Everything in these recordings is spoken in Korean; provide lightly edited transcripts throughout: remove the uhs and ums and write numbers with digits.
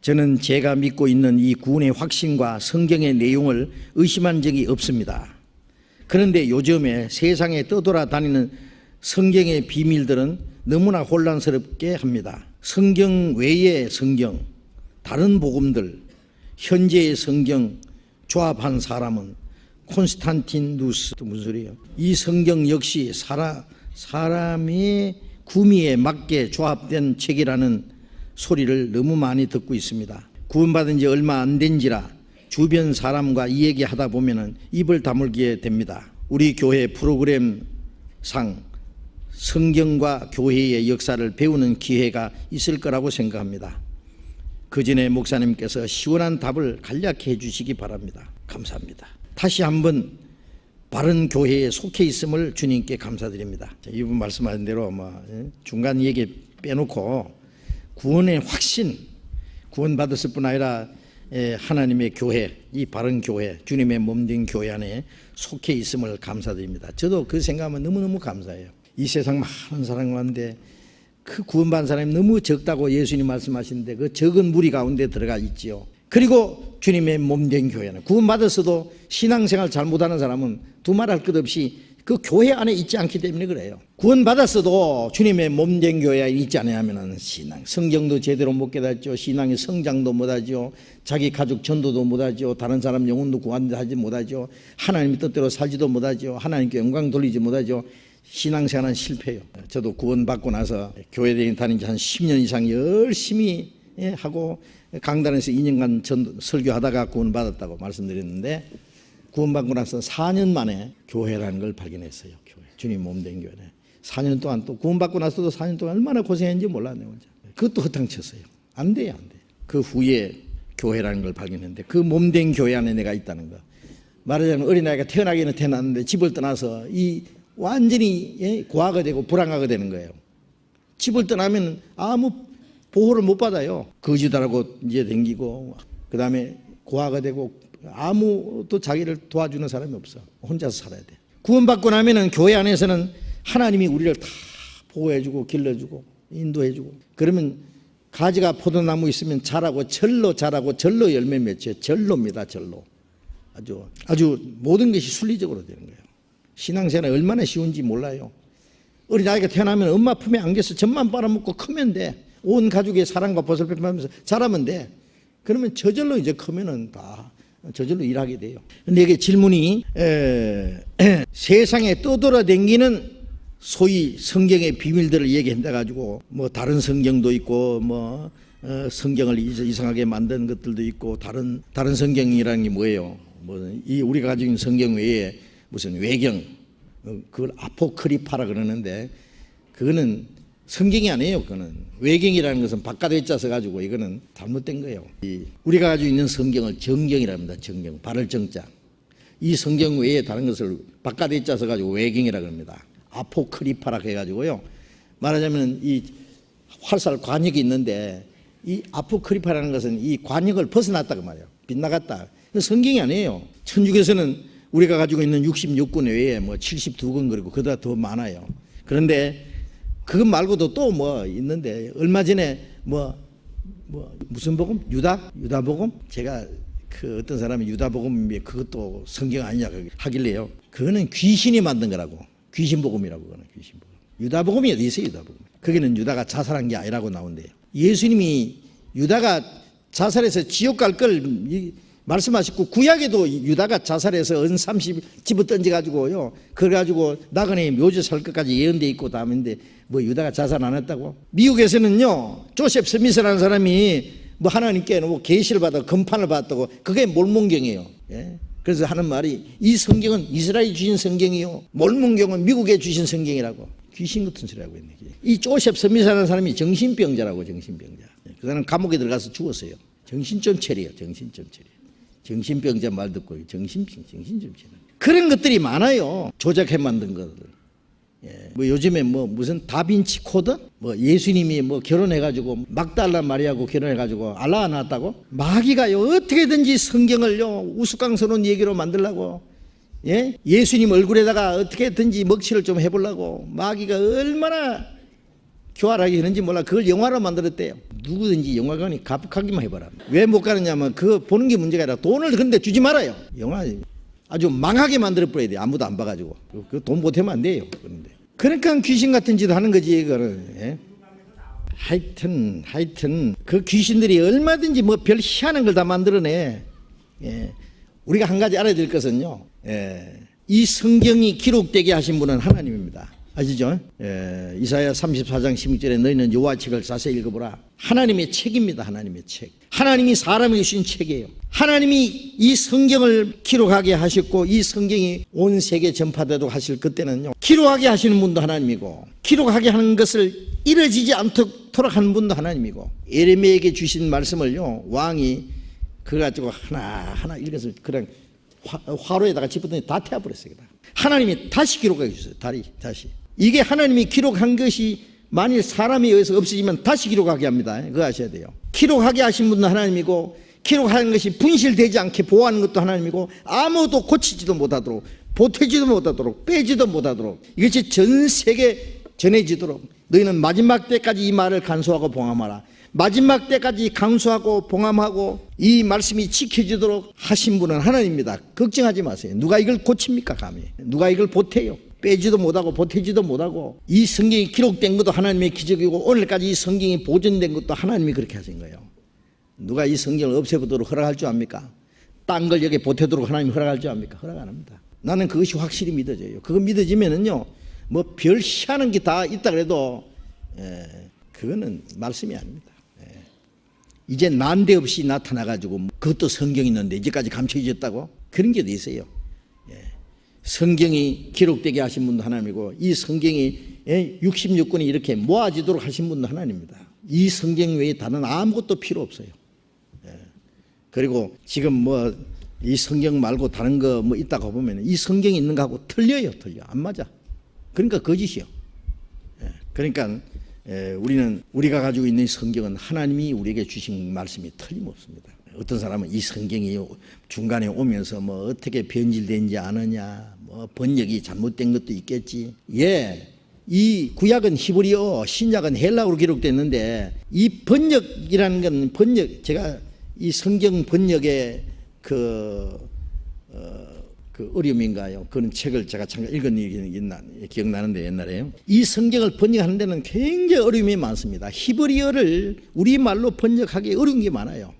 저는 제가 믿고 있는 이 구원의 확신과 성경의 내용을 의심한 적이 없습니다. 그런데 요즘에 세상에 떠돌아다니는 성경의 비밀들은 너무나 혼란스럽게 합니다. 성경 외의 성경, 다른 복음들, 현재의 성경 조합한 사람은 콘스탄티누스, 무슨 소리예요? 이 성경 역시 사람의 구미에 맞게 조합된 책이라는 소리를 너무 많이 듣고 있습니다. 구원받은 지 얼마 안 된지라 주변 사람과 이 얘기하다 보면 입을 다물게 됩니다. 우리 교회 프로그램상 성경과 교회의 역사를 배우는 기회가 있을 거라고 생각합니다. 그 전에 목사님께서 시원한 답을 간략히 해주시기 바랍니다. 감사합니다. 다시 한번 바른 교회에 속해 있음을 주님께 감사드립니다. 이분 말씀하신 대로 중간 얘기 빼놓고 구원의 확신, 구원받았을 뿐 아니라 하나님의 교회, 이 바른 교회, 주님의 몸된 교회 안에 속해 있음을 감사드립니다. 저도 그 생각하면 너무너무 감사해요. 이 세상 많은 사람이 많은데 그 구원받은 사람이 너무 적다고 예수님 말씀하시는데 그 적은 무리 가운데 들어가 있지요. 그리고 주님의 몸된 교회는 구원받았어도 신앙생활 잘못하는 사람은 두말할 것 없이 그 교회 안에 있지 않기 때문에 그래요. 구원받았어도 주님의 몸된 교회에 있지 않으면 신앙, 성경도 제대로 못 깨닫죠. 신앙의 성장도 못하죠. 자기 가족 전도도 못하죠. 다른 사람 영혼도 구원하지 못하죠. 하나님의 뜻대로 살지도 못하죠. 하나님께 영광 돌리지 못하죠. 신앙생활은 실패해요. 저도 구원받고 나서 교회 다닌 지 한 10년 이상 열심히 하고 강단에서 2년간 설교하다가 구원받았다고 말씀드렸는데 구원받고 나서 4년 만에 교회라는 걸 발견했어요. 교회, 주님 몸된 교회. 4년 동안 또 구원받고 나서도 4년 동안 얼마나 고생했는지 몰랐네요. 그것도 허탕쳤어요. 안 돼요, 안 돼. 그 후에 교회라는 걸 발견했는데 그 몸된 교회 안에 내가 있다는 거. 말하자면 어린아이가 태어나기는 태어났는데 집을 떠나서 이 완전히 고아가 되고 불황아가 되는 거예요. 집을 떠나면 아무 보호를 못 받아요. 거지들하고 이제 댕기고 그 다음에 고아가 되고 아무도 자기를 도와주는 사람이 없어. 혼자서 살아야 돼. 구원받고 나면은 교회 안에서는 하나님이 우리를 다 보호해주고 길러주고 인도해주고 그러면 가지가 포도나무 있으면 자라고 절로 열매 맺혀요. 절로입니다. 절로. 아주 모든 것이 순리적으로 되는 거예요. 신앙생활이 얼마나 쉬운지 몰라요. 어린아이가 태어나면 엄마 품에 안겨서 젖만 빨아먹고 크면 돼. 온 가족의 사랑과 보살핌 받으면서 자라면 돼. 그러면 저절로 이제 크면은 다 저절로 일하게 돼요. 근데 이게 질문이 세상에 떠돌아다니는 소위 성경의 비밀들을 얘기한다 가지고 뭐 다른 성경도 있고 뭐 성경을 이상하게 만든 것들도 있고 다른 성경이라는 게 뭐예요? 뭐 이 우리가 가지고 있는 성경 외에 무슨 외경 그걸 아포크리파라 그러는데 그거는 성경이 아니에요. 그거는 외경이라는 것은 바깥에 짜서 가지고 이거는 잘못된 거예요. 우리가 가지고 있는 성경을 정경이라 합니다. 정경, 발을 정자. 이 성경 외에 다른 것을 바깥에 짜서 가지고 외경이라 그럽니다. 아포크리파라 해가지고요. 말하자면 이 활살 관역이 있는데 이 아포크리파라는 것은 이 관역을 벗어났다고 말이에요. 빗나갔다. 성경이 아니에요. 천주교에서는 우리가 가지고 있는 66권 외에 뭐 72권 그리고 그보다 더 많아요. 그런데 그것 말고도 또 뭐 있는데 얼마 전에 뭐 무슨 복음? 유다복음? 제가 그 어떤 사람이 유다복음이 그것도 성경 아니냐 하길래요. 그거는 귀신이 만든 거라고. 귀신복음이라고 그러는 귀신복음. 유다복음이 어디 있어요? 유다복음. 거기는 유다가 자살한 게 아니라고 나온대요. 예수님이 유다가 자살해서 지옥 갈 걸 말씀하셨고 구약에도 유다가 자살해서 은 30 집어 던져가지고요. 그래가지고 나그네 묘지 살 것까지 예언돼 있고 다음인데 뭐 유다가 자살 안 했다고? 미국에서는요 조셉 스미스라는 사람이 뭐 하나님께 뭐 계시를 받아 검판을 받았다고 그게 몰몬경이에요. 예? 그래서 하는 말이 이 성경은 이스라엘이 주신 성경이요 몰몬경은 미국에 주신 성경이라고 귀신 같은 소리 하고 있네. 이 조셉 스미스라는 사람이 정신병자라고 정신병자. 그 사람 감옥에 들어가서 죽었어요. 정신 좀 차려요. 정신 좀 차려. 정신병자 말 듣고 정신 좀 차려. 그런 것들이 많아요. 조작해 만든 것들. 예. 뭐 요즘에 뭐 무슨 다빈치 코드? 뭐 예수님이 뭐 결혼해가지고 막달라 마리아하고 결혼해가지고 알라가 나왔다고? 마귀가요 어떻게든지 성경을요 우스꽝스러운 얘기로 만들려고 예? 예수님 얼굴에다가 어떻게든지 먹칠을 좀 해보려고 마귀가 얼마나 교활하게 하는지 몰라. 그걸 영화로 만들었대요. 누구든지 영화관에 가득하기만 해봐라. 왜 못 가느냐면 그거 보는 게 문제가 아니라 돈을 근데 주지 말아요. 영화 아주 망하게 만들어 버려야 돼. 아무도 안 봐가지고. 그 돈 보태면 안 돼요. 그런데. 그러니까 귀신 같은 짓 하는 거지 이거를. 예? 하여튼 그 귀신들이 얼마든지 뭐 별 희한한 걸 다 만들어내. 예. 우리가 한 가지 알아야 될 것은요. 예. 이 성경이 기록되게 하신 분은 하나님입니다. 아시죠? 예. 이사야 34장 16절에 너희는 여호와 책을 자세히 읽어보라. 하나님의 책입니다. 하나님의 책. 하나님이 사람에게 주신 책이에요. 하나님이 이 성경을 기록하게 하셨고 이 성경이 온 세계에 전파되도록 하실 그때는요. 기록하게 하시는 분도 하나님이고 기록하게 하는 것을 이뤄지지 않도록 하는 분도 하나님이고 예레미야에게 주신 말씀을요. 왕이 그거 가지고 하나하나 읽어서 그냥 화로에다가 집어넣더니 다 태워버렸어요. 하나님이 다시 기록하게 주셨어요. 다시. 이게 하나님이 기록한 것이 만일 사람에 의해서 없어지면 다시 기록하게 합니다. 그거 아셔야 돼요. 기록하게 하신 분도 하나님이고 기록하는 것이 분실되지 않게 보호하는 것도 하나님이고 아무도 고치지도 못하도록 보태지도 못하도록 빼지도 못하도록 이것이 전 세계에 전해지도록 너희는 마지막 때까지 이 말을 간수하고 봉함하라. 마지막 때까지 강수하고 봉함하고 이 말씀이 지켜지도록 하신 분은 하나님입니다. 걱정하지 마세요. 누가 이걸 고칩니까 감히. 누가 이걸 보태요. 빼지도 못하고 보태지도 못하고 이 성경이 기록된 것도 하나님의 기적이고 오늘까지 이 성경이 보존된 것도 하나님이 그렇게 하신 거예요. 누가 이 성경을 없애보도록 허락할 줄 압니까? 딴 걸 여기 보태도록 하나님이 허락할 줄 압니까? 허락 안 합니다. 나는 그것이 확실히 믿어져요. 그거 믿어지면은요 뭐 별 희한한 게 다 있다 그래도 그거는 말씀이 아닙니다. 이제 난데없이 나타나가지고 그것도 성경이 있는데 이제까지 감춰졌다고? 그런 게 더 있어요. 성경이 기록되게 하신 분도 하나님이고 이 성경이 66권이 이렇게 모아지도록 하신 분도 하나님입니다. 이 성경 외에 다른 아무것도 필요 없어요. 그리고 지금 뭐 이 성경 말고 다른 거 뭐 있다고 보면 이 성경이 있는 거하고 틀려. 안 맞아. 그러니까 거짓이요. 그러니까 우리가 가지고 있는 성경은 하나님이 우리에게 주신 말씀이 틀림없습니다. 어떤 사람은 이 성경이 중간에 오면서 뭐 어떻게 변질된지 아느냐, 뭐 번역이 잘못된 것도 있겠지. 이 구약은 히브리어, 신약은 헬라어로 기록됐는데 이 번역이라는 건 제가 이 성경 번역의 그 어려움인가요? 그런 책을 제가 잠깐 읽은 일이 기억나는데 옛날에 이 성경을 번역하는 데는 굉장히 어려움이 많습니다. 히브리어를 우리말로 번역하기 어려운 게 많아요.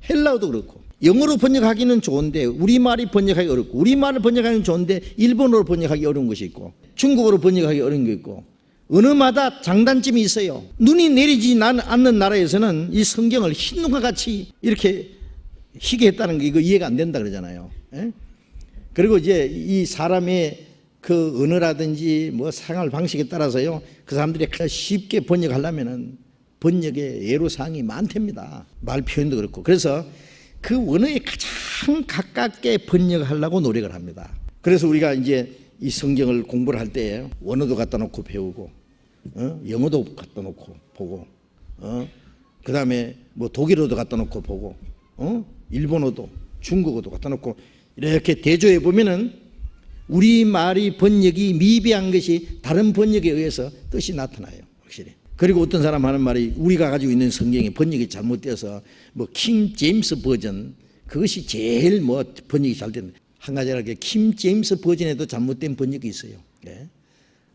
헬라어도 그렇고 영어로 번역하기는 좋은데 우리말이 번역하기 어렵고 우리말을 번역하기는 좋은데 일본어로 번역하기 어려운 것이 있고 중국어로 번역하기 어려운 게 있고 언어마다 장단점이 있어요. 눈이 내리지 않는 나라에서는 이 성경을 흰눈과 같이 이렇게 희게 했다는 게 이거 이해가 안 된다 그러잖아요. 그리고 이제 이 사람의 그 언어라든지 뭐 생활 방식에 따라서요 그 사람들이 쉽게 번역하려면은 번역에 애로사항이 많답니다. 말 표현도 그렇고. 그래서 그 언어에 가장 가깝게 번역하려고 노력을 합니다. 그래서 우리가 이제 이 성경을 공부를 할 때 원어도 갖다 놓고 배우고 영어도 갖다 놓고 보고 그 다음에 뭐 독일어도 갖다 놓고 보고 일본어도 중국어도 갖다 놓고 이렇게 대조해 보면은 우리말이 번역이 미비한 것이 다른 번역에 의해서 뜻이 나타나요. 확실히. 그리고 어떤 사람 하는 말이 우리가 가지고 있는 성경이 번역이 잘못돼서 뭐 킹 제임스 버전 그것이 제일 뭐 번역이 잘 되는 한 가지 알게 킹 제임스 버전에도 잘못된 번역이 있어요.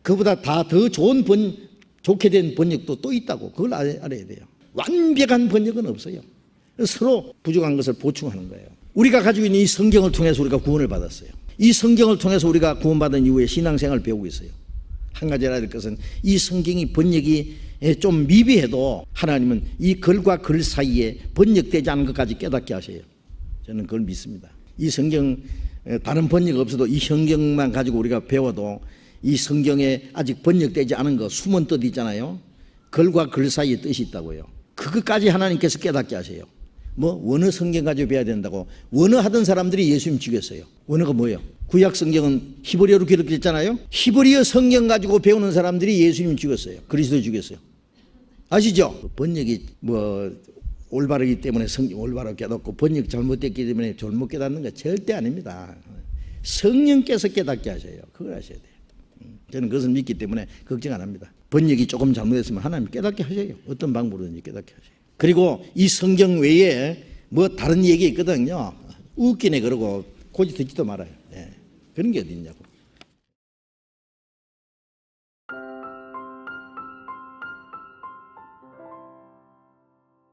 그보다 다 더 좋은 좋게 된 번역도 또 있다고 그걸 알아야 돼요. 완벽한 번역은 없어요. 서로 부족한 것을 보충하는 거예요. 우리가 가지고 있는 이 성경을 통해서 우리가 구원을 받았어요. 이 성경을 통해서 우리가 구원받은 이후에 신앙생활을 배우고 있어요. 한 가지 알아야 될 것은 이 성경이 번역이 좀 미비해도 하나님은 이 글과 글 사이에 번역되지 않은 것까지 깨닫게 하셔요. 저는 그걸 믿습니다. 이 성경 다른 번역 없어도 이 성경만 가지고 우리가 배워도 이 성경에 아직 번역되지 않은 거 숨은 뜻 있잖아요. 글과 글 사이에 뜻이 있다고요. 그것까지 하나님께서 깨닫게 하세요. 뭐 원어 성경 가지고 배워야 된다고. 원어 하던 사람들이 예수님 죽였어요. 원어가 뭐예요? 구약 성경은 히브리어로 기록됐잖아요. 히브리어 성경 가지고 배우는 사람들이 예수님 죽였어요. 그리스도 죽였어요. 아시죠? 번역이 뭐 올바르기 때문에 성경 올바르게 깨닫고 번역 잘못됐기 때문에 잘못 깨닫는 거 절대 아닙니다. 성령께서 깨닫게 하셔요. 그걸 하셔야 돼요. 저는 그것을 믿기 때문에 걱정 안 합니다. 번역이 조금 잘못됐으면 하나님 깨닫게 하셔요. 어떤 방법으로든지 깨닫게 하셔요. 그리고 이 성경 외에 뭐 다른 얘기 있거든요. 웃기네 그러고 고지 듣지도 말아요. 예. 그런 게 어디 있냐고.